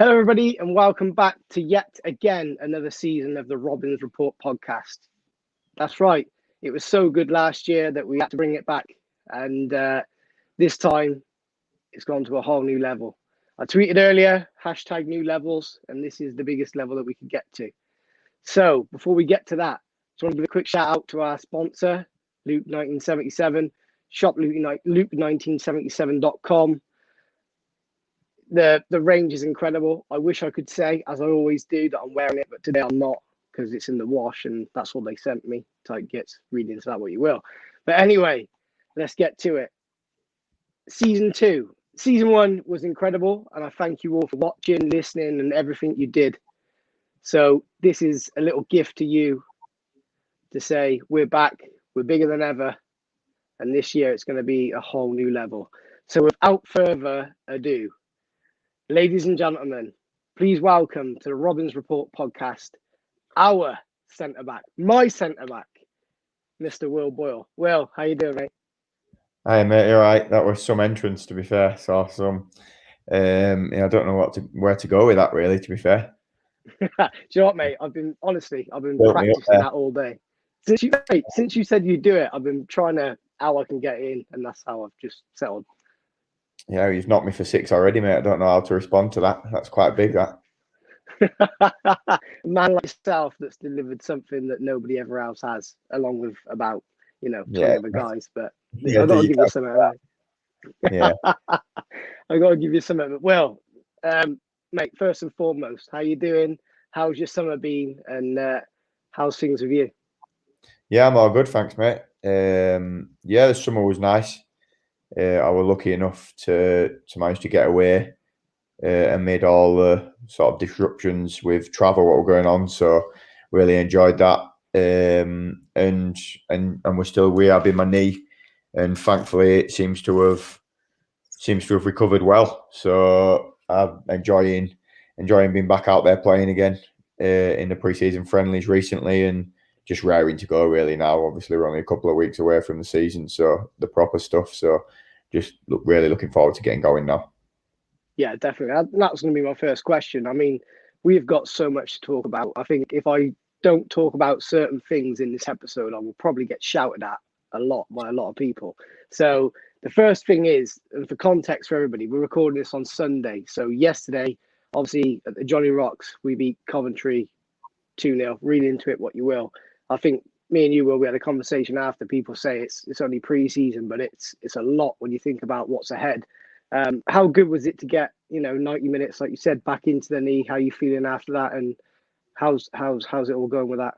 Hello, everybody, and welcome back to yet again another season of the Robins Report podcast. That's right, it was so good last year that we had to bring it back, and this time it's gone to a whole new level. I tweeted earlier, hashtag new levels, and this is the biggest level that we could get to. So before we get to that, I just want to give a quick shout out to our sponsor, Luke 1977, shop Luke1977.com. The range is incredible. I wish I could say, as I always do, that I'm wearing it, but today I'm not because it's in the wash and that's what they sent me. Tight gets, read into that what you will. But anyway, let's get to it. Season 2. Season 1 was incredible, and I thank you all for watching, listening, and everything you did. So this is a little gift to you to say we're back, we're bigger than ever, and this year it's going to be a whole new level. So without further ado, ladies and gentlemen, please welcome to the Robins Report podcast, our centre-back, my centre-back, Mr. Will Boyle. Will, how you doing, mate? Hi, mate. You're right. That was some entrance, to be fair. So I don't know where to go with that, really. To be fair. Do you know what, mate? I've been practicing that all day. Since you said you'd do it, I've been trying to how I can get in, and that's how I've just settled. Yeah, you've knocked me for 6 already, mate. I don't know how to respond to that. That's quite big, that. A man like yourself that's delivered something that nobody ever else has, along with about 20 other guys. But I've got to give you something. Yeah. I've got to give you something. Well, mate, first and foremost, how you doing? How's your summer been? And how's things with you? Yeah, I'm all good, thanks, mate. The summer was nice. I was lucky enough to manage to get away amid all the sort of disruptions with travel what were going on. So really enjoyed that. And we're still rehabbing my knee, and thankfully it seems to have recovered well. So I'm enjoying being back out there playing again in the preseason friendlies recently, and just raring to go really now. Obviously, we're only a couple of weeks away from the season, so the proper stuff. So just really looking forward to getting going now. Yeah, definitely. That's going to be my first question. I mean, we've got so much to talk about. I think if I don't talk about certain things in this episode, I will probably get shouted at a lot by a lot of people. So the first thing is, and for context for everybody, we're recording this on Sunday. So yesterday, obviously at the Johnny Rocks, we beat Coventry 2-0. Read into it what you will. I think me and you we had a conversation after. People say it's only pre-season, but it's a lot when you think about what's ahead. How good was it to get 90 minutes, like you said, back into the knee? How are you feeling after that, and how's it all going with that?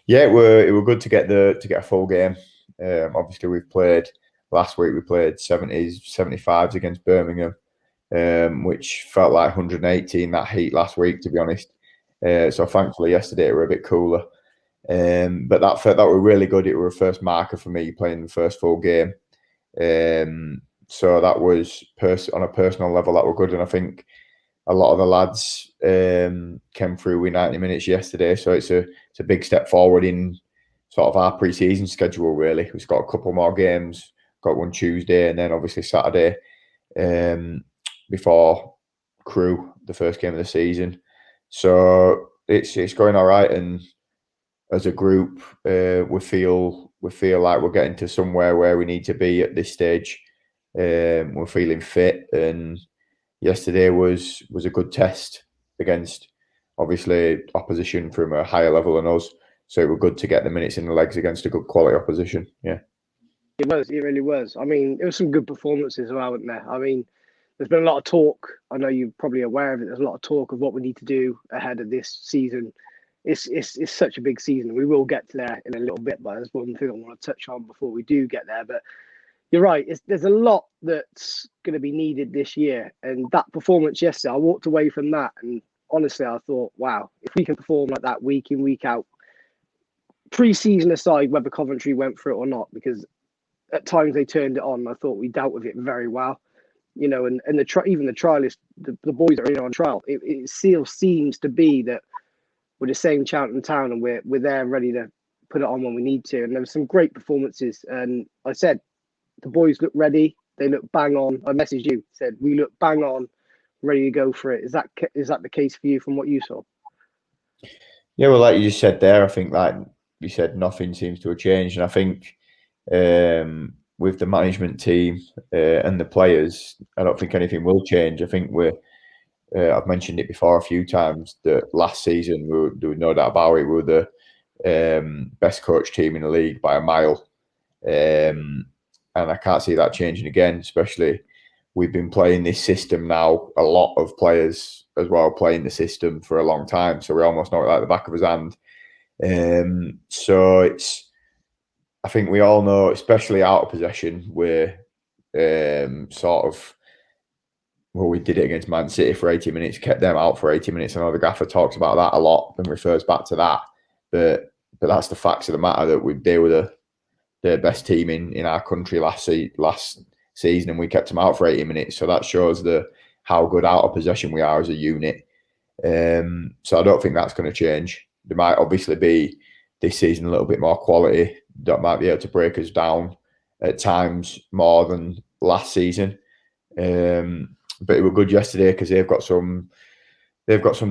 Yeah, it were good to get a full game. Obviously, we've played last week. We played 70s, 75s against Birmingham, which felt like 180 in that heat last week, to be honest. So thankfully, yesterday it were a bit cooler. But that were really good. It were a first marker for me playing the first full game. So that was on a personal level that were good, and I think a lot of the lads came through with 90 minutes yesterday. So it's a big step forward in sort of our pre-season schedule. Really, we've got a couple more games. Got one Tuesday, and then obviously Saturday before Crew, the first game of the season. So it's going all right, and as a group, we feel like we're getting to somewhere where we need to be at this stage. We're feeling fit, and yesterday was a good test against obviously opposition from a higher level than us. So it was good to get the minutes in the legs against a good quality opposition. Yeah, it really was. I mean, it was some good performances as well, wasn't there? I mean, there's been a lot of talk. I know you're probably aware of it. There's a lot of talk of what we need to do ahead of this season. It's such a big season. We will get to there in a little bit, but there's one thing I want to touch on before we do get there. But you're right. There's a lot that's going to be needed this year. And that performance yesterday, I walked away from that. And honestly, I thought, wow, if we can perform like that week in, week out, pre-season aside, whether Coventry went for it or not, because at times they turned it on. I thought we dealt with it very well. And even the trialists, the boys that are in on trial, it still seems to be that we're the same Charlton Town, and we're there ready to put it on when we need to. And there were some great performances. And I said, the boys look ready. They look bang on. I messaged you, said we look bang on. ready to go for it. Is that the case for you from what you saw? Yeah, well, like you just said there, I think like you said, nothing seems to have changed, and I think with the management team and the players, I don't think anything will change. I think I've mentioned it before a few times that last season there was no doubt about it. We were the best coach team in the league by a mile, and I can't see that changing again. Especially we've been playing this system now. A lot of players as well playing the system for a long time, so we almost know it like the back of his hand. So I think we all know, especially out of possession, we're sort of. Well, we did it against Man City for 80 minutes, kept them out for 80 minutes. I know the gaffer talks about that a lot and refers back to that. But that's the facts of the matter that they were the best team in our country last season, and we kept them out for 80 minutes. So that shows how good out of possession we are as a unit. So I don't think that's going to change. There might obviously be this season a little bit more quality that might be able to break us down at times more than last season. But it was good yesterday because they've got some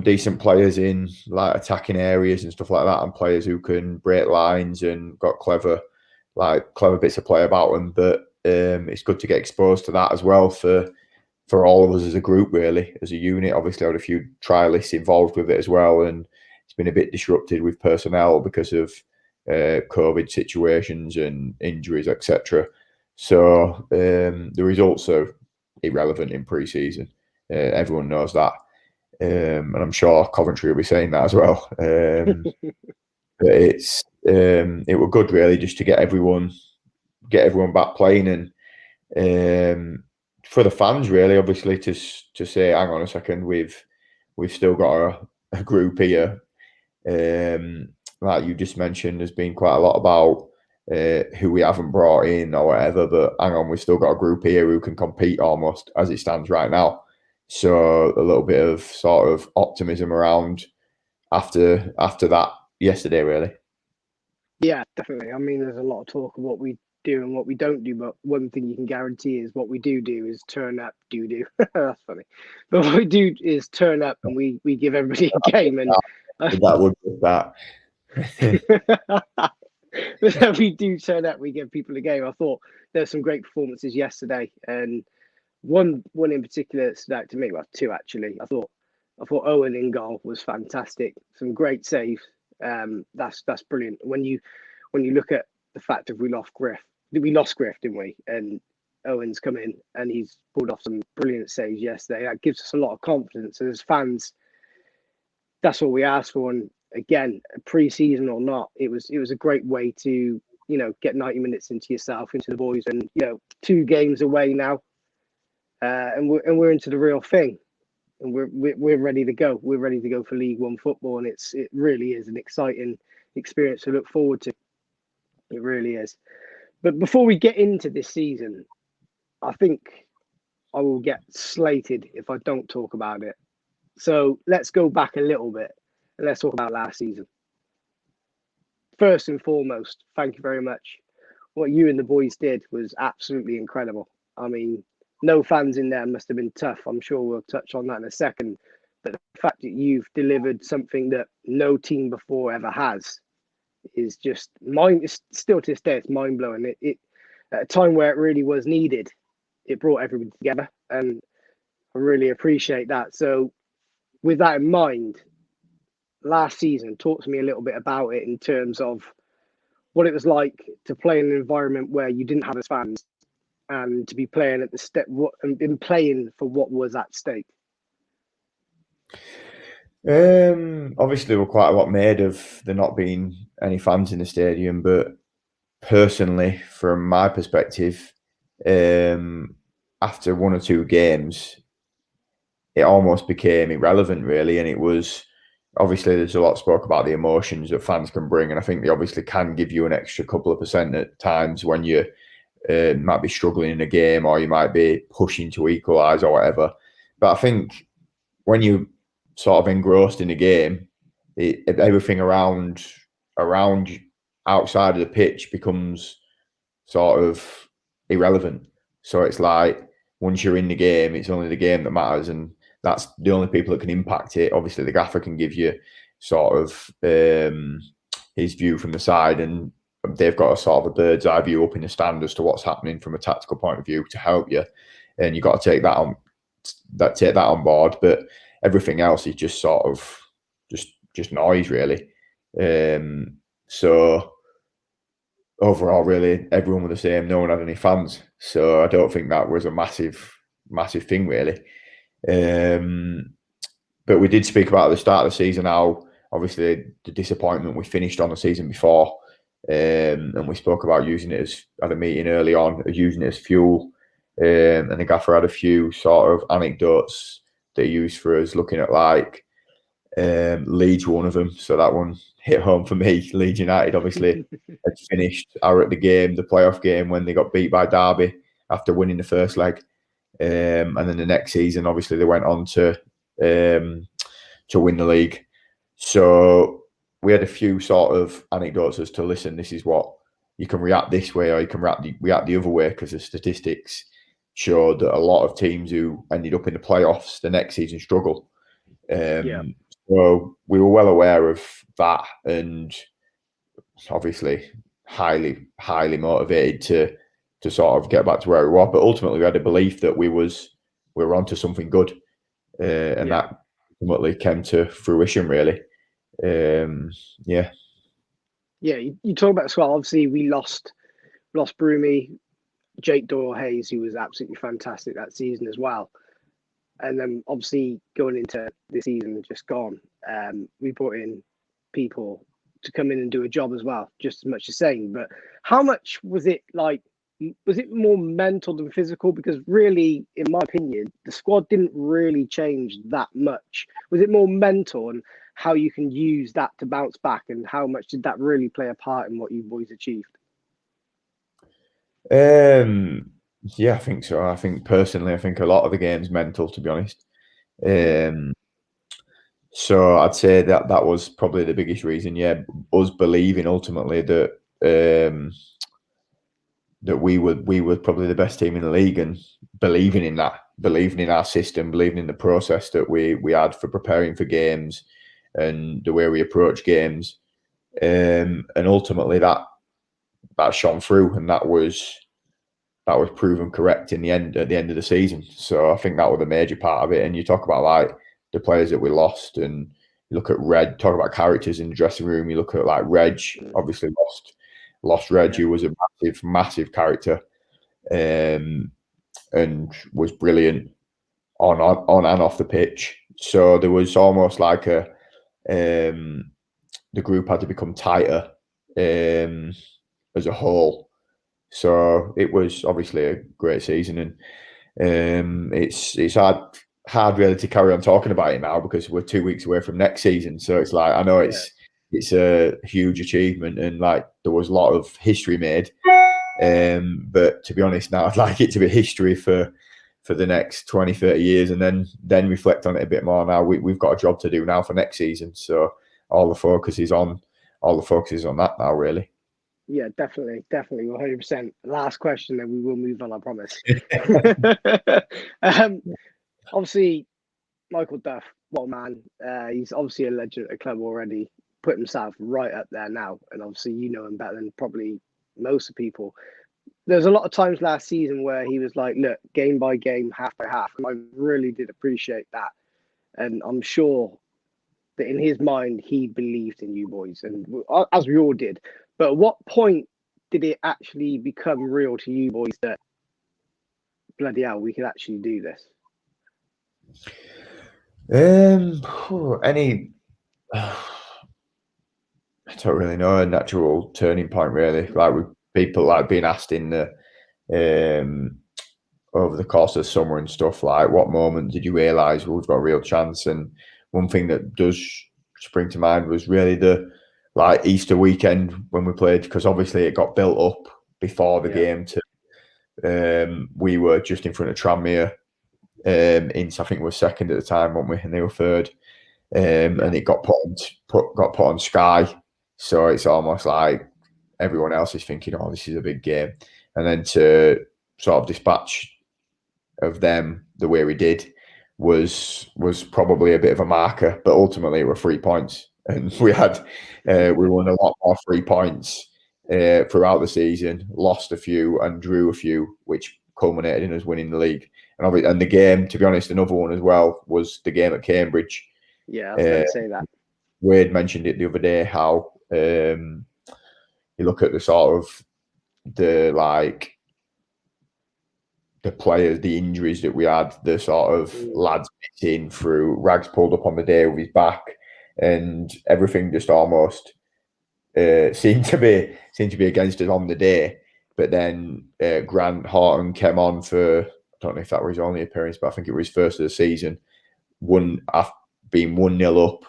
decent players in like attacking areas and stuff like that, and players who can break lines and got clever bits of play about them. But it's good to get exposed to that as well for all of us as a group, really, as a unit. Obviously, I had a few trialists involved with it as well, and it's been a bit disrupted with personnel because of COVID situations and injuries, etc. So the results are irrelevant in pre-season. Everyone knows that, and I'm sure Coventry will be saying that as well. But it was good, really, just to get everyone back playing, and for the fans, really, obviously, to say, hang on a second, we've still got a group here. Like you just mentioned, there's been quite a lot about who we haven't brought in or whatever, but hang on, we've still got a group here who can compete almost as it stands right now. So a little bit of sort of optimism around after that yesterday, really. Yeah, definitely. I mean, there's a lot of talk of what we do and what we don't do, but one thing you can guarantee is what we do is turn up. That's funny, but what we do is turn up and we give everybody a game, and That would be that. but we do turn up, we give people a game. I thought there's some great performances yesterday, and one in particular stood out to me. Well, two actually. I thought Owen in goal was fantastic. Some great saves. That's brilliant. When you look at the fact of we lost Griff, didn't we? And Owen's come in and he's pulled off some brilliant saves yesterday. That gives us a lot of confidence. And as fans, that's what we asked for. And again, pre-season or not, it was a great way to get 90 minutes into yourself, into the boys, and 2 games away now, and we're into the real thing. And we're ready to go. We're ready to go for League One football, and it really is an exciting experience to look forward to. It really is. But before we get into this season, I think I will get slated if I don't talk about it. So let's go back a little bit and let's talk about last season. First and foremost, thank you very much. What you and the boys did was absolutely incredible. I mean, no fans in there must have been tough. I'm sure we'll touch on that in a second. But the fact that you've delivered something that no team before ever has is just it's still to this day, it's mind blowing. It at a time where it really was needed, it brought everybody together, and I really appreciate that. So, with that in mind, last season, talk to me a little bit about it in terms of what it was like to play in an environment where you didn't have as fans, and to be playing at the step and been playing for what was at stake. Obviously, we're quite a lot made of there not being any fans in the stadium, but personally, from my perspective, after 1 or 2 games, it almost became irrelevant, really. And it was obviously there's a lot spoke about the emotions that fans can bring, and I think they obviously can give you an extra couple of percent at times when you might be struggling in a game or you might be pushing to equalise or whatever. But I think when you sort of engrossed in the game, everything around outside of the pitch becomes sort of irrelevant. So it's like once you're in the game, it's only the game that matters, and that's the only people that can impact it. Obviously, the gaffer can give you sort of his view from the side, and they've got a sort of a bird's eye view up in the stand as to what's happening from a tactical point of view to help you, and you've got to take that on board. But everything else is just sort of just noise, really. So overall, really, everyone was the same. No one had any fans, so I don't think that was a massive thing, really. But we did speak about at the start of the season how obviously the disappointment we finished on the season before, and we spoke about using it as at a meeting early on, using it as fuel. And the gaffer had a few sort of anecdotes that he used for us, looking at like Leeds, one of them. So that one hit home for me. Leeds United obviously had finished our at the game, the playoff game, when they got beat by Derby after winning the first leg. And then the next season, obviously, they went on to win the league. So we had a few sort of anecdotes as to, listen, this is what you can react this way, or you can react the other way, because the statistics showed that a lot of teams who ended up in the playoffs the next season struggle. So we were well aware of that, and obviously highly motivated to sort of get back to where we were. But ultimately, we had a belief that we were onto something good, and that ultimately came to fruition, really. Yeah, you talk about as well. Obviously, we lost Broomy, Jake Doyle-Hayes, who was absolutely fantastic that season as well. And then obviously going into this season just gone, we brought in people to come in and do a job as well, just as much as saying. But how much was it like? Was it more mental than physical? Because really, in my opinion, the squad didn't really change that much. Was it more mental and how you can use that to bounce back, and how much did that really play a part in what you boys achieved? Yeah, I think so. I think personally, I think a lot of the game's mental, to be honest. So I'd say that was probably the biggest reason. Yeah, us believing ultimately that that we were probably the best team in the league, and believing in that, believing in our system, believing in the process that we had for preparing for games and the way we approach games, and ultimately that shone through, and that was proven correct in the end at the end of the season. So I think that was a major part of it. And you talk about like the players that we lost, and you look at Reg, talk about characters in the dressing room. You look at like Reg, obviously lost Reg, who was a massive character, and was brilliant on and off the pitch. So there was almost like a the group had to become tighter as a whole. So it was obviously a great season, and it's hard really to carry on talking about it now, because we're 2 weeks away from next season. So it's like, I know it's a huge achievement, and like there was a lot of history made. But to be honest, now I'd like it to be history for the next 20, 30 years, and then reflect on it a bit more. Now we've got a job to do now for next season. So all the focus is on that now, really. Yeah, definitely, 100%. Last question, then we will move on, I promise. Obviously, Michael Duff, what a man. He's obviously a legend at the club already, put himself right up there now. And obviously, you know him better than probably most of the people. There's a lot of times last season where he was like, look, game by game, half by half. And I really did appreciate that. And I'm sure that in his mind, he believed in you boys, and as we all did. But at what point did it actually become real to you boys that, bloody hell, we could actually do this? I don't really know a natural turning point, really. Like with people like being asked in the over the course of summer and stuff, like what moment did you realise we've got a real chance? And one thing that does spring to mind was really the like Easter weekend when we played, because obviously it got built up before the game to we were just in front of Tranmere. I think we were second at the time, weren't we? And they were third. And it got put on Sky. So it's almost like everyone else is thinking, oh, this is a big game. And then to sort of dispatch of them the way we did was probably a bit of a marker, but ultimately it were 3 points, and we won a lot more 3 points throughout the season, lost a few and drew a few, which culminated in us winning the league. And the game, to be honest, another one as well was the game at Cambridge. Yeah, I was going to say that. Wade mentioned it the other day, how you look at the sort of the players, the injuries that we had, the sort of lads missing through. Rags pulled up on the day with his back, and everything just almost seemed to be against us on the day. But then Grant Horton came on for, I don't know if that was his only appearance, but I think it was his first of the season. Being 1-0 up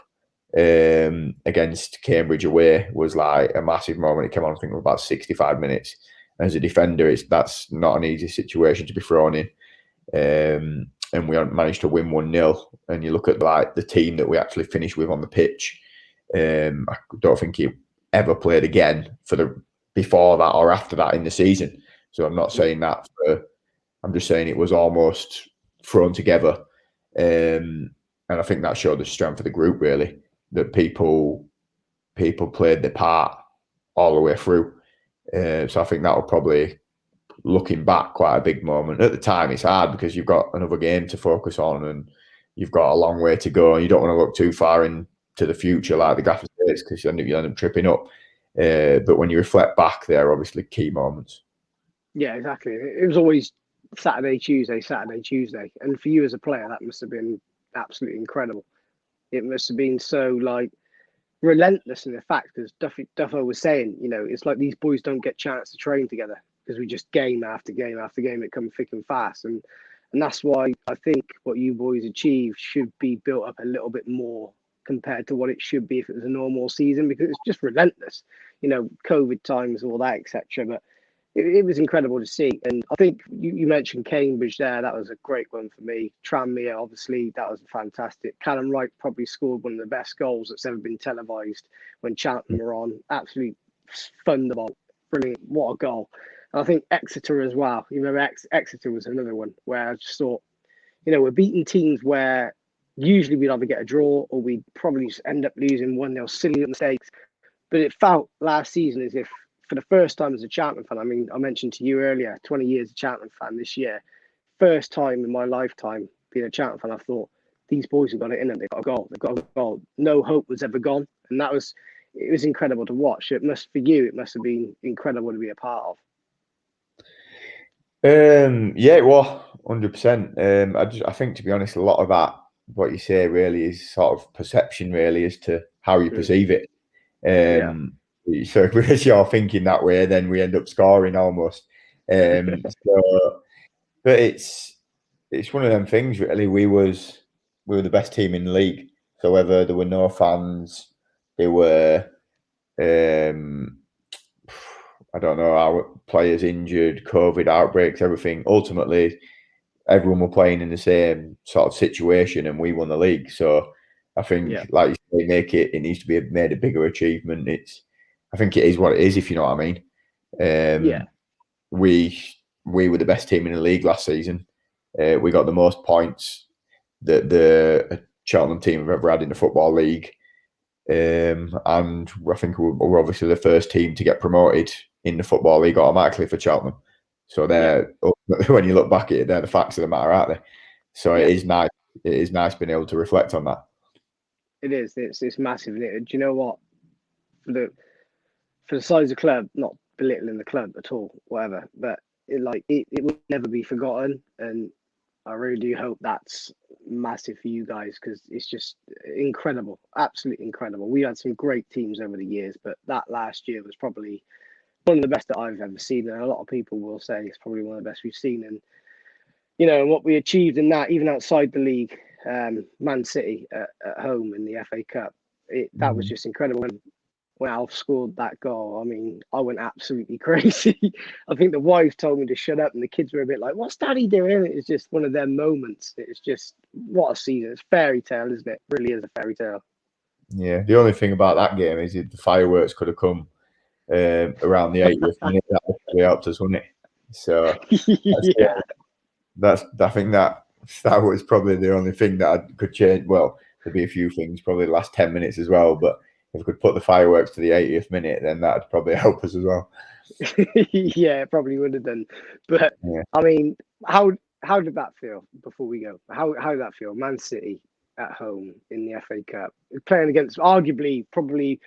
against Cambridge away was like a massive moment. It came on, I think, for about 65 minutes. As a defender, that's not an easy situation to be thrown in. And we managed to win 1-0. And you look at like the team that we actually finished with on the pitch. I don't think he ever played again before that or after that in the season. So I'm not saying that I'm just saying it was almost thrown together. And I think that showed the strength of the group, really, that people played their part all the way through. So I think that will probably, looking back, quite a big moment. At the time, it's hard because you've got another game to focus on and you've got a long way to go and you don't want to look too far into the future like the gaffer says, because you end up tripping up. But when you reflect back, they're obviously key moments. Yeah, exactly. It was always Saturday, Tuesday. And for you as a player, that must have been absolutely incredible. It must have been so like relentless in the fact, as Duffo was saying, it's like these boys don't get chance to train together because we just game after game after game, it comes thick and fast. And that's why I think what you boys achieved should be built up a little bit more compared to what it should be if it was a normal season, because it's just relentless, COVID times, all that, etc. But it was incredible to see. And I think you mentioned Cambridge there. That was a great one for me. Tranmere, obviously, that was fantastic. Callum Wright probably scored one of the best goals that's ever been televised when Cheltenham were on. Absolutely thunderbolt. Brilliant. What a goal. And I think Exeter as well. You remember Exeter was another one where I just thought, we're beating teams where usually we'd either get a draw or we'd probably just end up losing 1-0, silly mistakes. But it felt last season as if, for the first time as a Cheltenham fan, I mean, I mentioned to you earlier, 20 years a Cheltenham fan this year. First time in my lifetime being a Cheltenham fan, I thought, these boys have got it in them. They've got a goal. They've got a goal. No hope was ever gone. And it was incredible to watch. For you, it must have been incredible to be a part of. Yeah, it was 100%. I think, to be honest, a lot of that, what you say, really is sort of perception, really, as to how you perceive it. So if you're thinking that way, then we end up scoring almost. But it's one of them things, really. We were the best team in the league. So whether there were no fans, there were I don't know, our players injured, COVID outbreaks, everything. Ultimately, everyone were playing in the same sort of situation, and we won the league. So I think, like you say, it needs to be made a bigger achievement. I think it is what it is, if you know what I mean. We were the best team in the league last season. We got the most points that the Cheltenham team have ever had in the Football League. And I think we're obviously the first team to get promoted in the Football League automatically for Cheltenham. So when you look back at it, they're the facts of the matter, aren't they? So it is nice. It is nice being able to reflect on that. It is. It's massive. Do you know what? For the size of the club, not belittling the club at all, whatever, but it will never be forgotten. And I really do hope that's massive for you guys, because it's just incredible, absolutely incredible. We had some great teams over the years, but that last year was probably one of the best that I've ever seen, and a lot of people will say it's probably one of the best we've seen. And what we achieved in that, even outside the league, Man City at home in the FA Cup, that was just incredible. When Alf scored that goal, I mean, I went absolutely crazy. I think the wife told me to shut up, and the kids were a bit like, "What's Daddy doing?" It's just one of them moments. It's just, what a season! It's fairy tale, isn't it? It really is a fairy tale. Yeah, the only thing about that game is the fireworks could have come around the 80th minute. That really helped us, wouldn't it? So I think that that was probably the only thing that I could change. Well, there'd be a few things, probably the last 10 minutes as well. But if we could put the fireworks to the 80th minute, then that'd probably help us as well. Yeah, it probably would have done. But Yeah. I mean, how did that feel before we go? How did that feel? Man City at home in the FA Cup, playing against arguably probably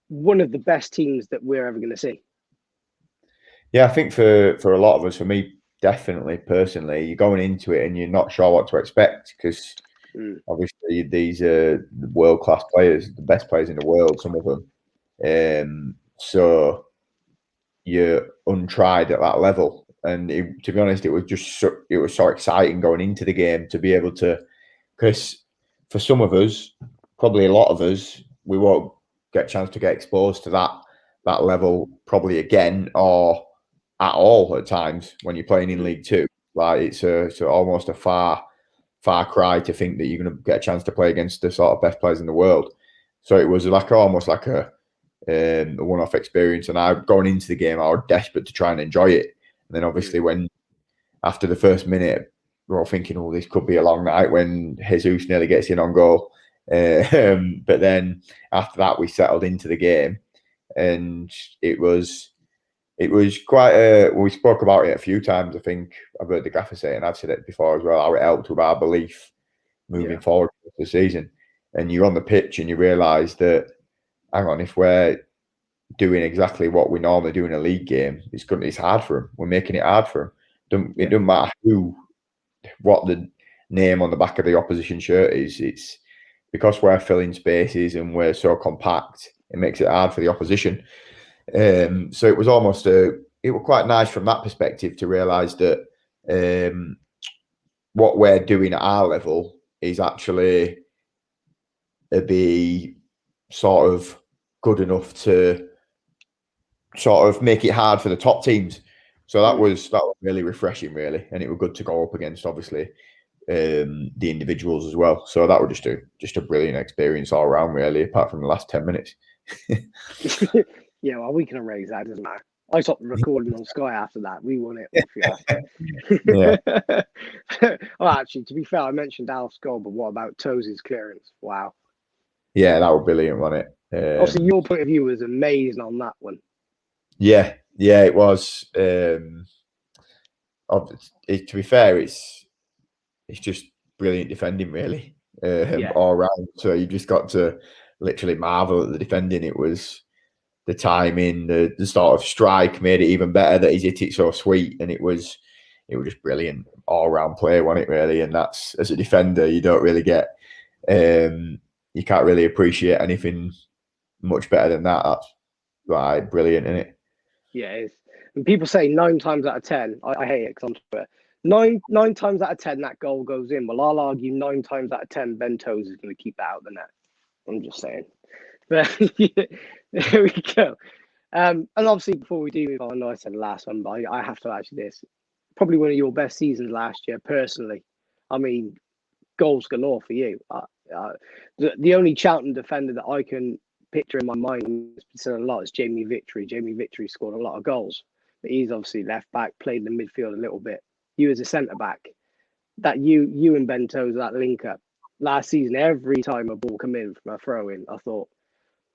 one of the best teams that we're ever going to see. Yeah, I think for a lot of us, for me, definitely personally, you're going into it and you're not sure what to expect because obviously these are world-class players, the best players in the world, some of them. So you're untried at that level. And to be honest, it was so exciting going into the game to be able to, because for some of us, probably a lot of us, we won't get a chance to get exposed to that level probably again or at all at times when you're playing in League Two. Like it's almost a far cry to think that you're going to get a chance to play against the sort of best players in the world. So it was like almost like a one-off experience. And going into the game, I was desperate to try and enjoy it. And then obviously when after the first minute, we're all thinking, oh, this could be a long night when Jesus nearly gets in on goal. But then after that, we settled into the game, and it was quite. We spoke about it a few times. I think I've heard the gaffer say it, and I've said it before as well. How it helped with our belief moving forward for the season. And you're on the pitch, and you realise that, hang on, if we're doing exactly what we normally do in a league game, it's hard for them. We're making it hard for them. It doesn't matter what the name on the back of the opposition shirt is. It's because we're filling spaces and we're so compact, it makes it hard for the opposition. So it was almost it was quite nice from that perspective to realise that what we're doing at our level is actually be sort of good enough to sort of make it hard for the top teams. So that was really refreshing, really, and it was good to go up against obviously the individuals as well. So that was just a brilliant experience all around, really, apart from the last 10 minutes. Yeah, well, we can erase that, doesn't matter. I stopped recording on Sky after that. We won it. Yeah. Well, actually, to be fair, I mentioned Alf's goal, but what about Toes' clearance? Wow. Yeah, that was brilliant, wasn't it? Obviously, your point of view was amazing on that one. Yeah, it was. To be fair, it's just brilliant defending, really, all around. So you just got to literally marvel at the defending. It was the timing, the sort of strike made it even better that he's hit it so sweet, and it was just brilliant all round play, wasn't it, really? And that's, as a defender, you don't really get, you can't really appreciate anything much better than that. That's like brilliant, isn't it? Yeah, it is. And people say 9 times out of 10, I hate it because I'm Twitter. 9 times out of 10 that goal goes in. Well, I'll argue 9 times out of 10 Ben Toes is going to keep that out of the net. I'm just saying. But there we go. And obviously, before we do move on, I know I said the last one, but I have to ask you this. Probably one of your best seasons last year, personally. I mean, goals galore for you. The only Charlton defender that I can picture in my mind has said a lot is Jamie Victory. Jamie Victory scored a lot of goals, but he's obviously left back, played in the midfield a little bit. You as a centre back, that you and Ben Toes, that link up last season, every time a ball come in from a throw in, I thought,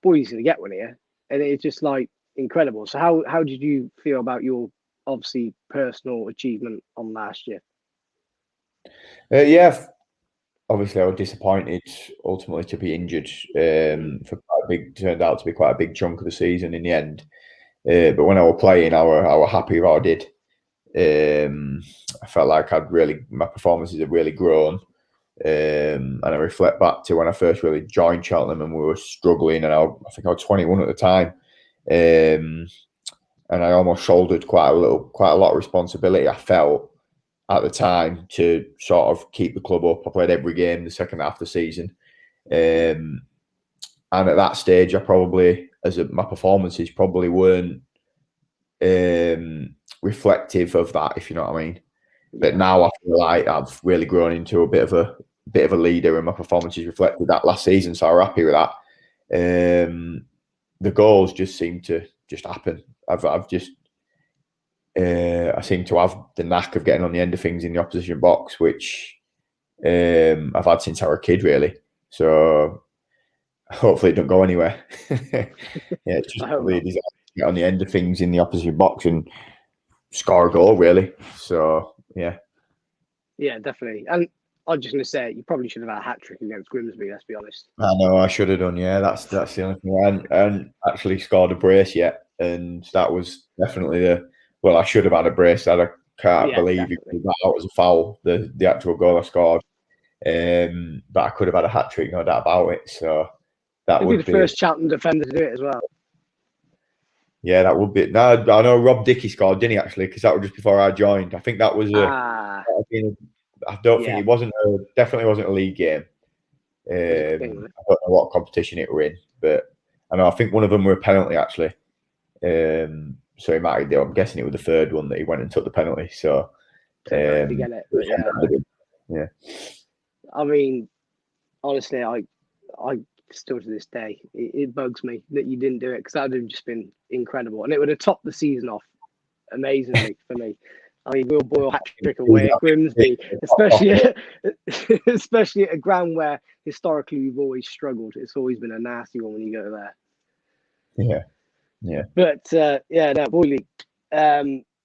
boy, he's going to get one here. And it's just like incredible. So how did you feel about your obviously personal achievement on last year? Yeah, obviously I was disappointed ultimately to be injured for quite a big, turned out to be quite a big chunk of the season in the end. But when I was playing, I was happy with what I did. I felt like my performances had really grown. And I reflect back to when I first really joined Cheltenham and we were struggling, and I think I was 21 at the time. And I almost shouldered quite a lot of responsibility, I felt, at the time, to sort of keep the club up. I played every game the second half of the season. And at that stage, I probably, my performances probably weren't reflective of that, if you know what I mean. But now I feel like I've really grown into a bit of a leader, and my performances reflected that last season. So I'm happy with that. The goals just seem to just happen. I've just I seem to have the knack of getting on the end of things in the opposition box, which I've had since I was a kid, really. So hopefully it don't go anywhere. Yeah, it's just probably a desire to get on the end of things in the opposition box and score a goal, really. So yeah. Yeah, definitely. And I'm just going to say, you probably should have had a hat trick against Grimsby. Let's be honest. I know I should have done. Yeah, that's the only thing. I hadn't actually scored a brace yet, and that was definitely the. Well, I should have had a brace. I can't believe it was out as a foul. The actual goal I scored, but I could have had a hat trick, no doubt about it. So that would be the first Charlton defender to do it as well. Yeah, that would be. No, I know Rob Dickey scored, didn't he? Actually, because that was just before I joined. I think that was I don't think it wasn't. Definitely wasn't a league game. I don't know what competition it were in, but I know. I think one of them were a penalty actually. So he might. I'm guessing it was the third one that he went and took the penalty. So to get it, but yeah. I mean, honestly, I still to this day, it bugs me that you didn't do it, because that would have just been incredible, and it would have topped the season off amazingly for me. I mean, Will Boyle hat trick away at Grimsby, especially at a ground where historically we've always struggled. It's always been a nasty one when you go there. Yeah. But Boyle.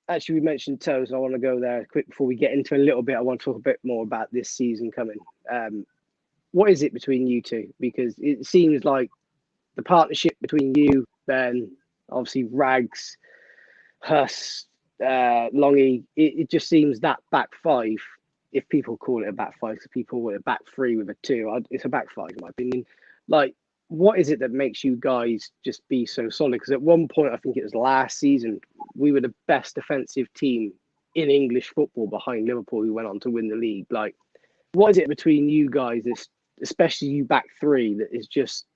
Actually, we mentioned toes, and I want to go there quick before we get into a little bit. I want to talk a bit more about this season coming. What is it between you two? Because it seems like the partnership between you, Ben, obviously Rags, Huss, Longy, it just seems that back five, if people call it a back five, because people call it a back three with a two, it's a back five in my opinion. Like, what is it that makes you guys just be so solid? Because at one point, I think it was last season, we were the best defensive team in English football behind Liverpool, who went on to win the league. Like, what is it between you guys, especially you back three, that is just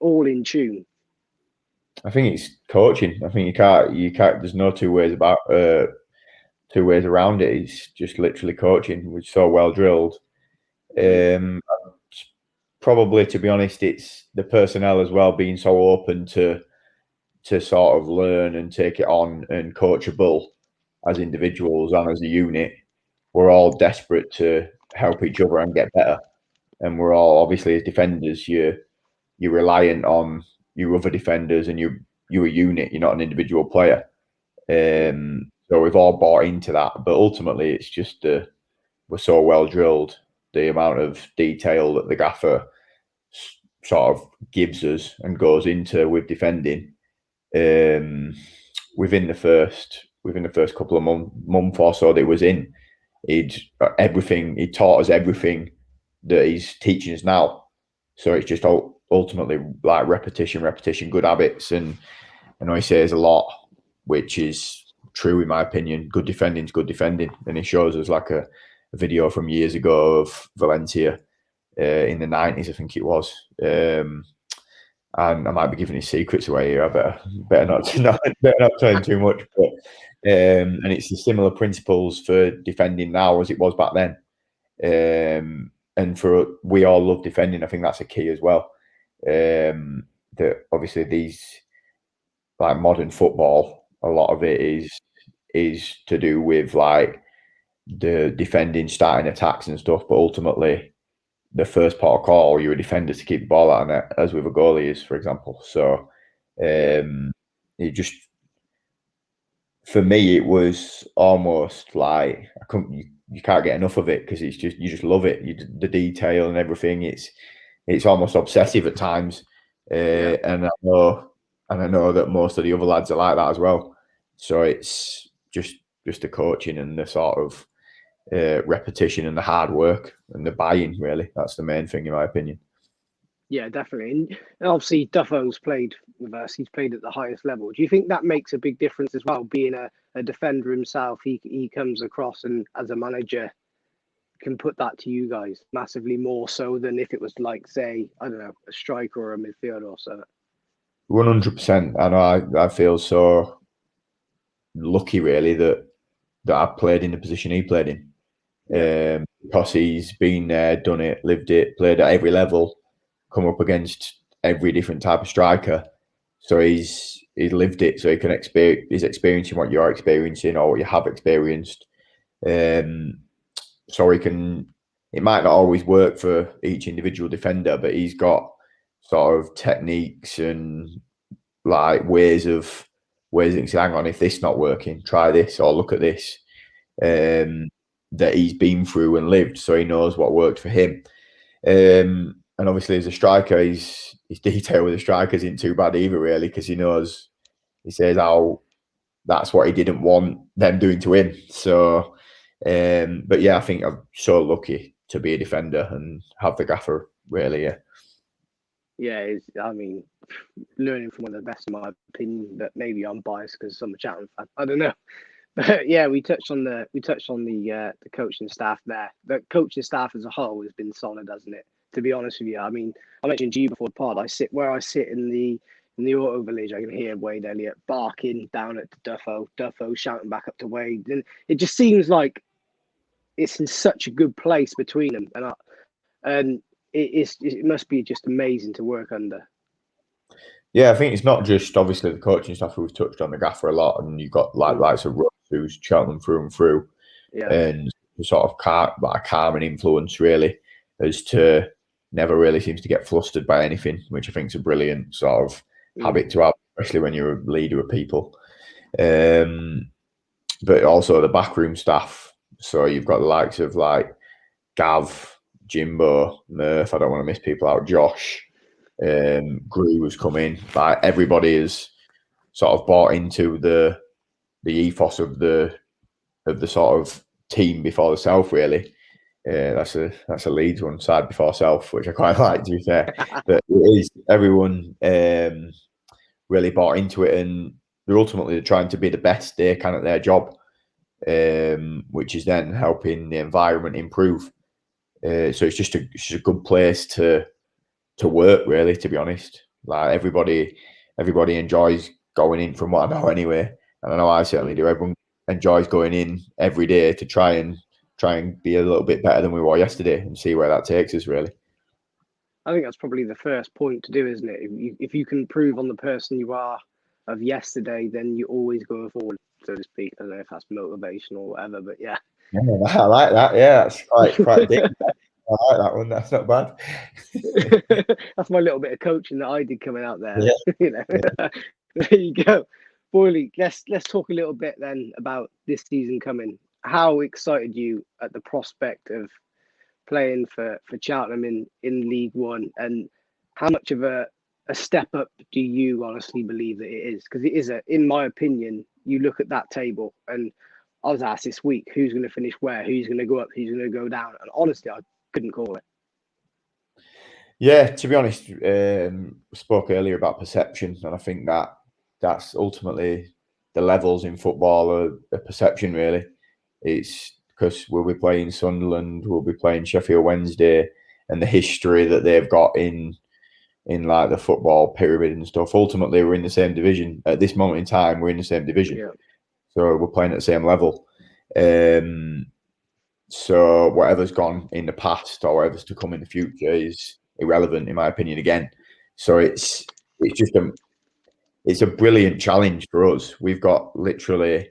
all in tune? I think it's coaching. I think you can't. There's no two ways around it. It's just literally coaching. We're so well drilled. Probably, to be honest, it's the personnel as well, being so open to sort of learn and take it on and coachable as individuals and as a unit. We're all desperate to help each other and get better. And we're all, obviously, as defenders, you're reliant on your other defenders, and you're a unit. You're not an individual player. So we've all bought into that. But ultimately, it's just we're so well drilled. The amount of detail that the gaffer sort of gives us and goes into with defending, within the first couple of month or so that it was in, he taught us everything that he's teaching us now. So it's just ultimately like repetition, good habits. And I know he says a lot, which is true in my opinion. Good defending is good defending. And he shows us like a video from years ago of Valencia in the 90s, I think it was. And I might be giving his secrets away here. I better not tell him too much. But and it's the similar principles for defending now as it was back then. And we all love defending. I think that's a key as well. That obviously these, like modern football, a lot of it is to do with like the defending, starting attacks and stuff. But ultimately, the first part of call, you're a defender to keep the ball out of net, as with a goalie is, for example. So it just, for me, it was almost like you can't get enough of it, because it's just, you just love it. The detail and everything. It's almost obsessive at times, and I know that most of the other lads are like that as well. So it's just the coaching and the sort of repetition and the hard work and the buy-in. Really, that's the main thing in my opinion. Yeah, definitely. And obviously, Duffo's played with us. He's played at the highest level. Do you think that makes a big difference as well? Being a defender himself, he comes across, and as a manager can put that to you guys massively more so than if it was like, say, I don't know, a striker or a midfielder or so. 100%. I know. I feel so lucky, really, that I've played in the position he played in. Because he's been there, done it, lived it, played at every level, come up against every different type of striker. So he's lived it, so he can experience. He's experiencing what you're experiencing or what you have experienced. So he can. It might not always work for each individual defender, but he's got sort of techniques and like ways of you can say, hang on, if this not working, try this or look at this. That he's been through and lived, so he knows what worked for him. And obviously, as a striker, his detail with the strikers isn't too bad either, really, because he says how that's what he didn't want them doing to him. So, but yeah, I think I'm so lucky to be a defender and have the gaffer, really. Yeah, I mean, learning from one of the best in my opinion, but maybe I'm biased because I'm a Cheltenham fan. I don't know. But yeah, we touched on the coaching staff there. The coaching staff as a whole has been solid, hasn't it? To be honest with you, I mean, I mentioned G before the pod. I sit in the auto village. I can hear Wade Elliott barking down at Duffo shouting back up to Wade, and it just seems like it's in such a good place between them, and it must be just amazing to work under. Yeah, I think it's not just obviously the coaching staff who we've touched on the gaffer a lot, and you've got likes of Russ who's Cheltenham through and through, and sort of a calming influence really, as to never really seems to get flustered by anything, which I think is a brilliant sort of habit to have, especially when you're a leader of people. But also the backroom staff. So you've got the likes of like Gav, Jimbo, Murph. I don't want to miss people out. Josh. Gru has come in. Like everybody is sort of bought into the ethos of the sort of team before the self. Really, that's a Leeds one, side before self, which I quite like, to be fair. But it is everyone really bought into it, and they're ultimately trying to be the best they can at their job, which is then helping the environment improve. So it's just a good place to work, really, to be honest. Like everybody enjoys going in, from what I know anyway, and I know I certainly do. Everyone enjoys going in every day to try and be a little bit better than we were yesterday and see where that takes us, really. I think that's probably the first point to do, isn't it? If you can improve on the person you are of yesterday, then you always go forward, so to speak. I don't know if that's motivational or whatever, but yeah. Yeah, I like that. Yeah, that's quite deep. I like that one. That's not bad. That's my little bit of coaching that I did coming out there. Yeah. You know, there you go. Boyle, let's talk a little bit then about this season coming. How excited you at the prospect of playing for Cheltenham in League One, and how much of a step up do you honestly believe that it is? Because it is in my opinion, you look at that table, and I was asked this week who's going to finish where, who's going to go up, who's going to go down, and honestly, I couldn't call it. Yeah, to be honest, spoke earlier about perception, and I think that's ultimately the levels in football are a perception, really. It's because we'll be playing Sunderland, we'll be playing Sheffield Wednesday, and the history that they've got in like the football pyramid and stuff. Ultimately, we're in the same division at this moment in time. We're in the same division, so we're playing at the same level. So whatever's gone in the past or whatever's to come in the future is irrelevant, in my opinion. Again, so it's just it's a brilliant challenge for us. We've got literally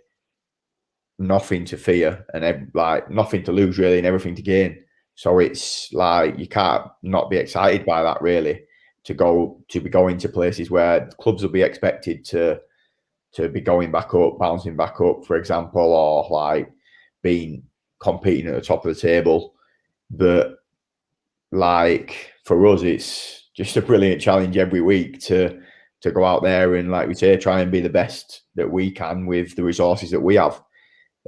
nothing to fear and like nothing to lose, really, and everything to gain. So it's like you can't not be excited by that, really, to be going to places where clubs will be expected to be going back up, bouncing back up, for example, or like being competing at the top of the table. But like for us, it's just a brilliant challenge every week to go out there and, like we say, try and be the best that we can with the resources that we have.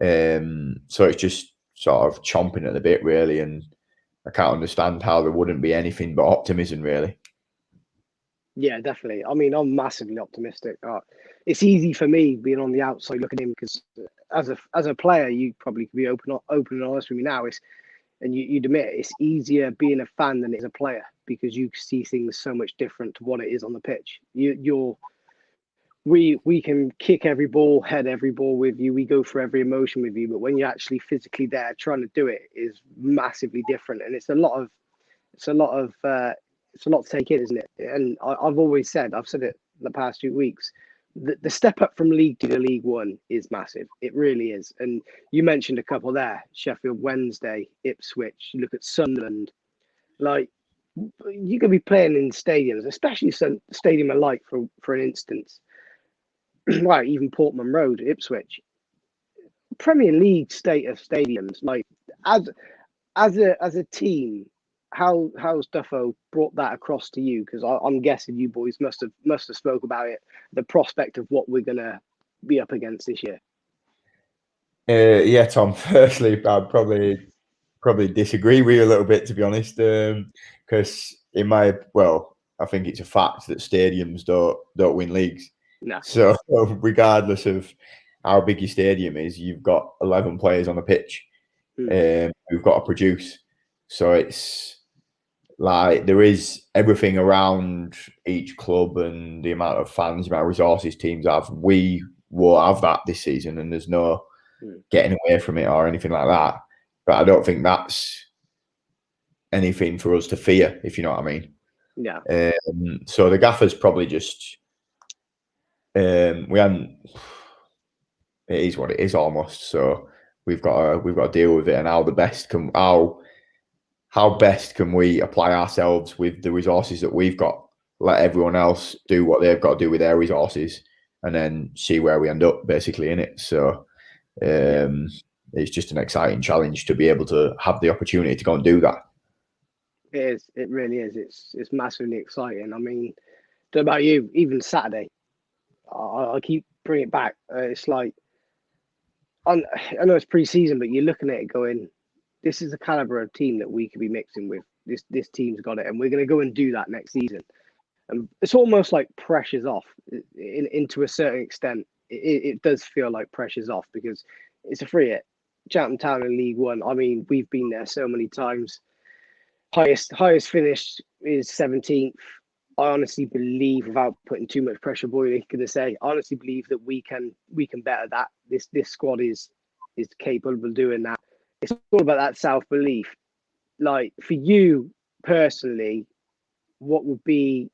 So it's just sort of chomping at the bit, really, and I can't understand how there wouldn't be anything but optimism, really. Yeah, definitely. I mean, I'm massively optimistic. It's easy for me being on the outside looking in, because as a player, you probably could be open and honest with me now. And you'd admit it's easier being a fan than it is a player, because you see things so much different to what it is on the pitch. We can kick every ball, head every ball with you. We go through every emotion with you, but when you're actually physically there trying to do it is massively different, and it's a lot to take in, isn't it? And I've always said, I've said it the past 2 weeks, the step up from League 2 to League 1 is massive. It really is. And you mentioned a couple there: Sheffield Wednesday, Ipswich. You look at Sunderland. Like, you could be playing in stadiums, especially some stadium alike, for an instance. Well, even Portman Road, Ipswich, Premier League status stadiums. Like, as a team, how's Duffo brought that across to you? Because I'm guessing you boys must have spoke about it, the prospect of what we're gonna be up against this year. Yeah, Tom. Firstly, I'd probably disagree with you a little bit, to be honest, because I think it's a fact that stadiums don't win leagues. No. So regardless of how big your stadium is, you've got 11 players on the pitch who've got to produce. So it's like there is everything around each club and the amount of fans, the amount of resources teams have. We will have that this season, and there's no getting away from it or anything like that. But I don't think that's anything for us to fear, if you know what I mean. Yeah. So the gaffer's probably just we haven't. It is what it is almost. So we've got to deal with it, and how best can we apply ourselves with the resources that we've got? Let everyone else do what they've got to do with their resources, and then see where we end up, basically, in it. So it's just an exciting challenge to be able to have the opportunity to go and do that. It is. It really is. It's massively exciting. I mean, what about you? Even Saturday, I keep bringing it back. It's like, I know it's pre-season, but you're looking at it going, this is the caliber of team that we could be mixing with. This team's got it, and we're going to go and do that next season. And it's almost like pressure's off into a certain extent. It does feel like pressure's off because it's a free hit. Chatham Town in League 1. I mean, we've been there so many times. Highest finish is 17th. I honestly believe, without putting too much pressure, Boyle, going to say, I honestly believe that we can better that. This squad is capable of doing that. It's all about that self-belief. Like, for you personally, what would be,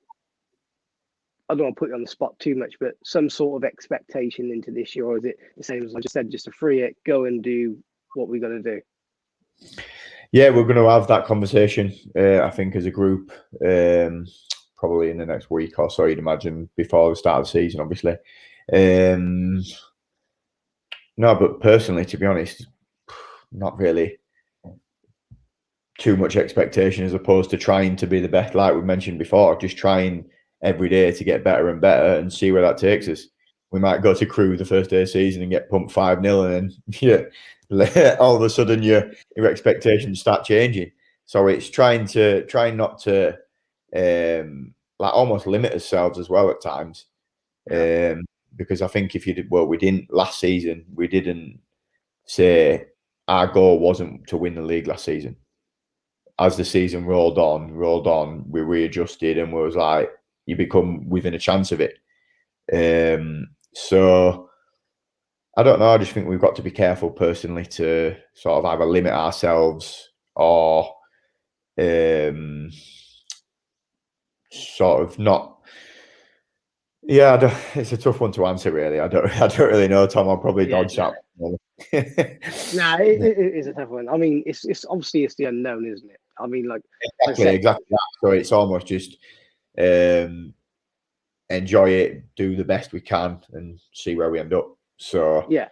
I don't want to put you on the spot too much, but some sort of expectation into this year? Or is it the same as I just said, just a free it, go and do what we got to do? Yeah, we're going to have that conversation, I think, as a group, probably in the next week or so, you'd imagine, before the start of the season, obviously. No, but personally, to be honest, not really too much expectation, as opposed to trying to be the best, like we mentioned before, just trying every day to get better and better and see where that takes us. We might go to Crewe the first day of the season and get pumped 5-0, and then all of a sudden your expectations start changing. So it's trying not to like almost limit ourselves as well at times. Because I think if you did, well, we didn't last season. We didn't say our goal wasn't to win the league last season. As the season rolled on, we readjusted and we was like, you become within a chance of it. So I don't know. I just think we've got to be careful personally to sort of either limit ourselves or sort of not. Yeah, it's a tough one to answer, really. I don't really know, Tom. I'll probably dodge that. Nah, it is a tough one. I mean, it's obviously it's the unknown, isn't it? I mean, like exactly that. So it's almost just enjoy it, do the best we can, and see where we end up. So yeah,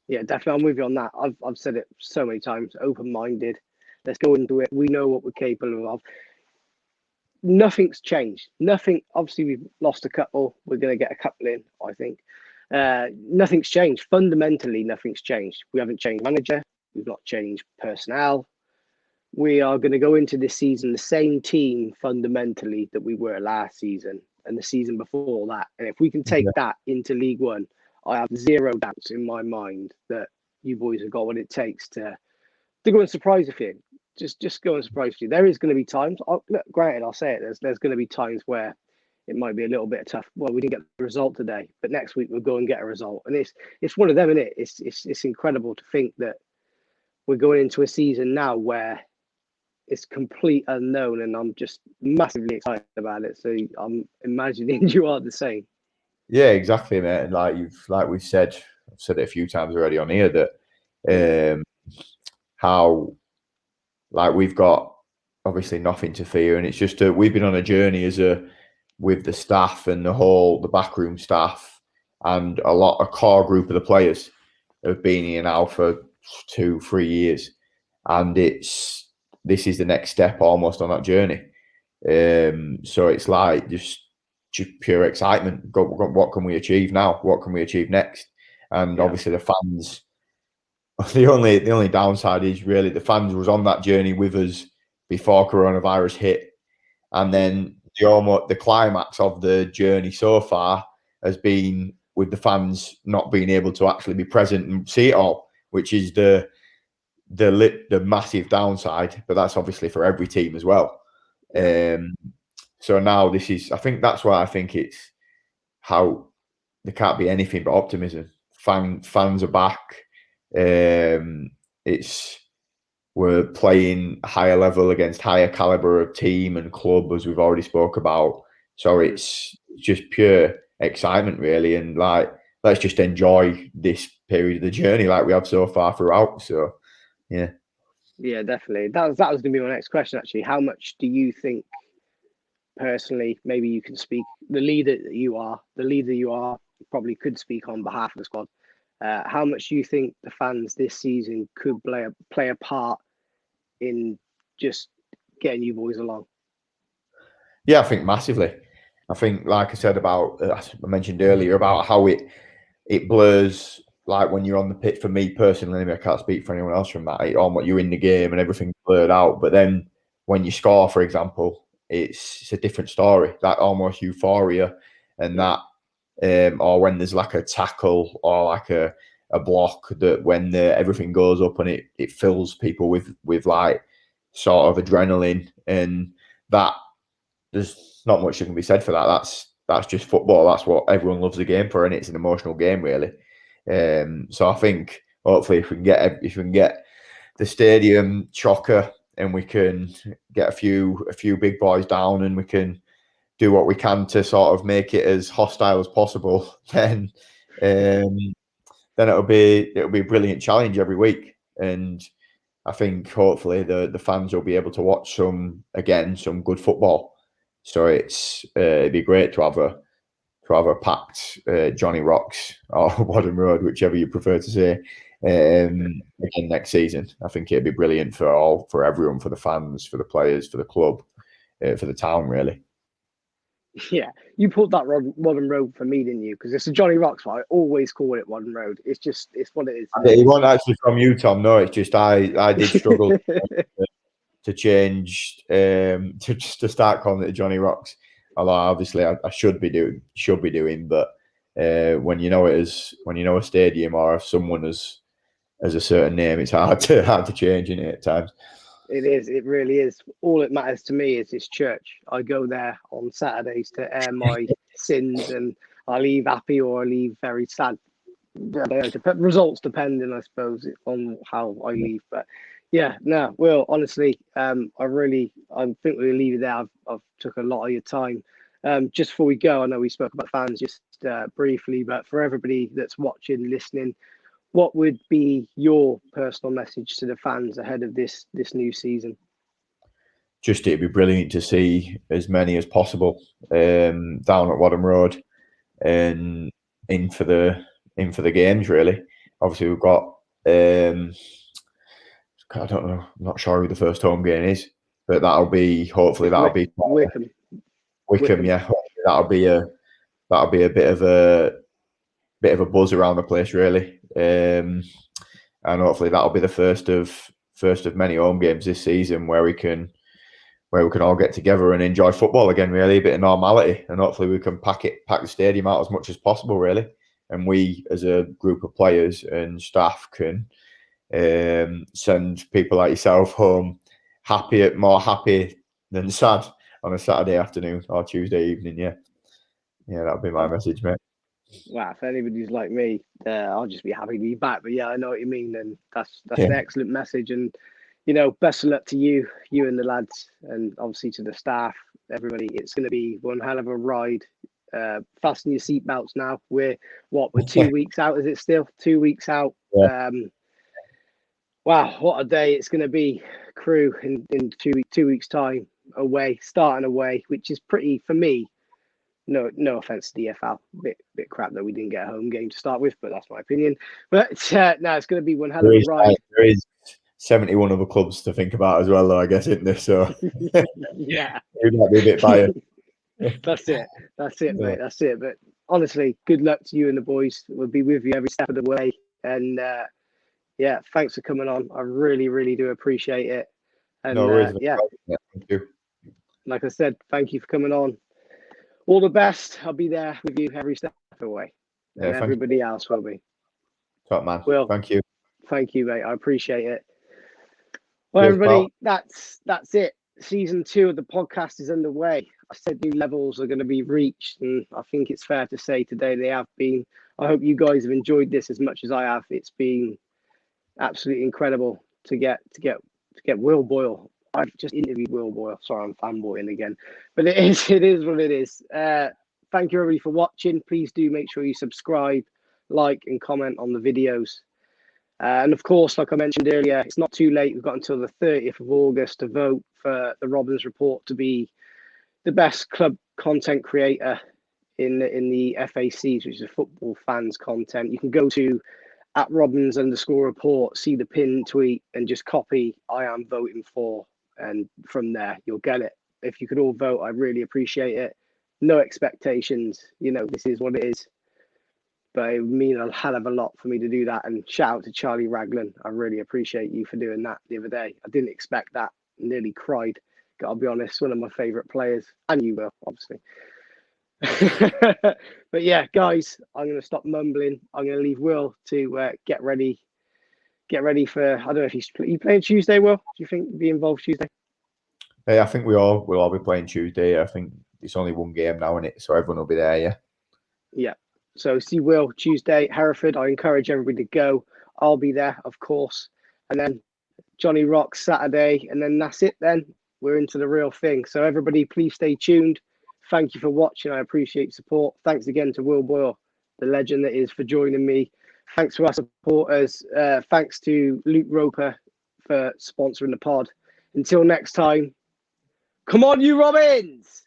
definitely. I'm with you on that. I've said it so many times. Open-minded. Let's go into it. We know what we're capable of. Nothing's changed. Nothing. Obviously, we've lost a couple. We're going to get a couple in, I think. Nothing's changed. Fundamentally, nothing's changed. We haven't changed manager. We've not changed personnel. We are going to go into this season the same team fundamentally that we were last season and the season before that. And if we can take that into League 1, I have zero doubts in my mind that you boys have got what it takes to go and surprise a few. Just go and surprise you. There is going to be times. Look, granted, I'll say it. There's going to be times where it might be a little bit tough. Well, we didn't get the result today, but next week we'll go and get a result. And it's one of them, isn't it? It's incredible to think that we're going into a season now where it's complete unknown, and I'm just massively excited about it. So I'm imagining you are the same. Yeah, exactly, mate. And like we've said, I've said it a few times already on here that how like we've got obviously nothing to fear, and it's just we've been on a journey with the staff and the backroom staff and a core group of the players have been here now for 2-3 years, and this is the next step almost on that journey. So it's like just pure excitement. What can we achieve now? What can we achieve next? And obviously the fans. The only downside is really the fans was on that journey with us before coronavirus hit, and then the climax of the journey so far has been with the fans not being able to actually be present and see it all, which is the massive downside. But that's obviously for every team as well. So now this is, I think that's why I think it's how there can't be anything but optimism. Fans are back. We're playing higher level against higher caliber of team and club, as we've already spoke about. So it's just pure excitement, really, and like let's just enjoy this period of the journey like we have so far throughout. So yeah. Yeah, definitely. That was going to be my next question, actually. How much do you think, personally, maybe you can speak, the leader you are, probably could speak on behalf of the squad. How much do you think the fans this season could play a part in just getting you boys along? Yeah, I think massively. I think, like I said about, I mentioned earlier about how it blurs, like when you're on the pitch. For me personally, I can't speak for anyone else from that. You're in the game and everything's blurred out. But then when you score, for example, it's a different story. That almost euphoria and that, or when there's like a tackle or like a block, that when everything goes up and it fills people with like sort of adrenaline, and that there's not much that can be said for that. That's just football. That's what everyone loves the game for, and it's an emotional game, really. So I think hopefully if we can get the stadium chocker and we can get a few big boys down and we can do what we can to sort of make it as hostile as possible, then it'll be a brilliant challenge every week. And I think hopefully the fans will be able to watch some good football. So it'd be great to have a packed Johnny Rocks or Wadham Road, whichever you prefer to say, again next season. I think it'd be brilliant for everyone, for the fans, for the players, for the club, for the town, really. Yeah, you put that Wadham Road for me, didn't you? Because it's a Johnny Rocks, but I always call it Wadham Road. It's what it is. It wasn't actually from you, Tom. No, it's just I did struggle to change to start calling it Johnny Rocks. Although obviously I should be doing, but when you know a stadium or if someone has a certain name, it's hard to change in it at times. It is. It really is. All that matters to me is this church. I go there on Saturdays to air my sins, and I leave happy or I leave very sad. Results depending, I suppose, on how I leave. But yeah, no, Will, honestly, I think we'll leave it there. I've took a lot of your time. Just before we go, I know we spoke about fans just briefly, but for everybody that's watching, listening, what would be your personal message to the fans ahead of this new season? Just it'd be brilliant to see as many as possible down at Wadham Road and in for the games. Really, obviously we've got. I don't know. I'm not sure who the first home game is, but hopefully that'll be Wickham. Wickham. Yeah, that'll be a bit of a buzz around the place, really, and hopefully that'll be the first of many home games this season where we can all get together and enjoy football again. Really, a bit of normality, and hopefully we can pack the stadium out as much as possible. Really, and we as a group of players and staff can send people like yourself home more happy than sad on a Saturday afternoon or Tuesday evening. Yeah, that'll be my message, mate. Wow, if anybody's like me, I'll just be happy to be back. But yeah, I know what you mean, and that's Yeah. an excellent message. And best of luck to you and the lads, and obviously to the staff, everybody. It's going to be one hell of a ride Fasten your seatbelts now. We're 2 weeks out. Is it still 2 weeks out? Yeah. Wow, what a day it's going to be, crew, in 2 weeks time, starting away, which is pretty, for me. No offense to DFL, bit crap that we didn't get a home game to start with, but that's my opinion. But no, it's going to be one hell of a ride. There is 71 other clubs to think about as well, though, I guess, isn't there? So yeah, we might be a bit biased. That's it, mate. That's it. But honestly, good luck to you and the boys. We'll be with you every step of the way. And yeah, thanks for coming on. I really, really do appreciate it. And No worries. yeah, thank you. Like I said, thank you for coming on. All the best. I'll be there with you every step of the way. And everybody else will be. Top man. Well, thank you. Thank you, mate. I appreciate it. Well, Cheers, everybody, that's it. Season 2 of the podcast is underway. I said new levels are going to be reached, and I think it's fair to say today they have been. I hope you guys have enjoyed this as much as I have. It's been absolutely incredible to get Will Boyle. I've just interviewed Will Boyle. Sorry, I'm fanboying again, but it is what it is. Thank you everybody for watching. Please do make sure you subscribe, like, and comment on the videos. And of course, like I mentioned earlier, it's not too late. We've got until the 30th of August to vote for the Robins Report to be the best club content creator in the FACs, which is football fans content. You can go to @Robins_report, see the pinned tweet, and just copy "I am voting for," and from there you'll get it. If you could all vote, I'd really appreciate it. No expectations. This is what it is. But it would mean a hell of a lot for me to do that. And shout out to Charlie Raglan. I really appreciate you for doing that the other day. I didn't expect that. Nearly cried. Gotta be honest, one of my favourite players. And you will, obviously. But yeah, guys, I'm going to stop mumbling. I'm going to leave Will to get ready for, I don't know if you playing Tuesday, Will? Do you think you'll be involved Tuesday? Hey, I think we'll all be playing Tuesday. I think it's only one game now, isn't it? So everyone will be there, yeah. Yeah. So see Will Tuesday, Hereford. I encourage everybody to go. I'll be there, of course. And then Johnny Rocks Saturday. And then that's it then. We're into the real thing. So everybody, please stay tuned. Thank you for watching. I appreciate support. Thanks again to Will Boyle, the legend that is, for joining me. Thanks to our supporters. Thanks to Luke Roper for sponsoring the pod. Until next time, come on, you Robins!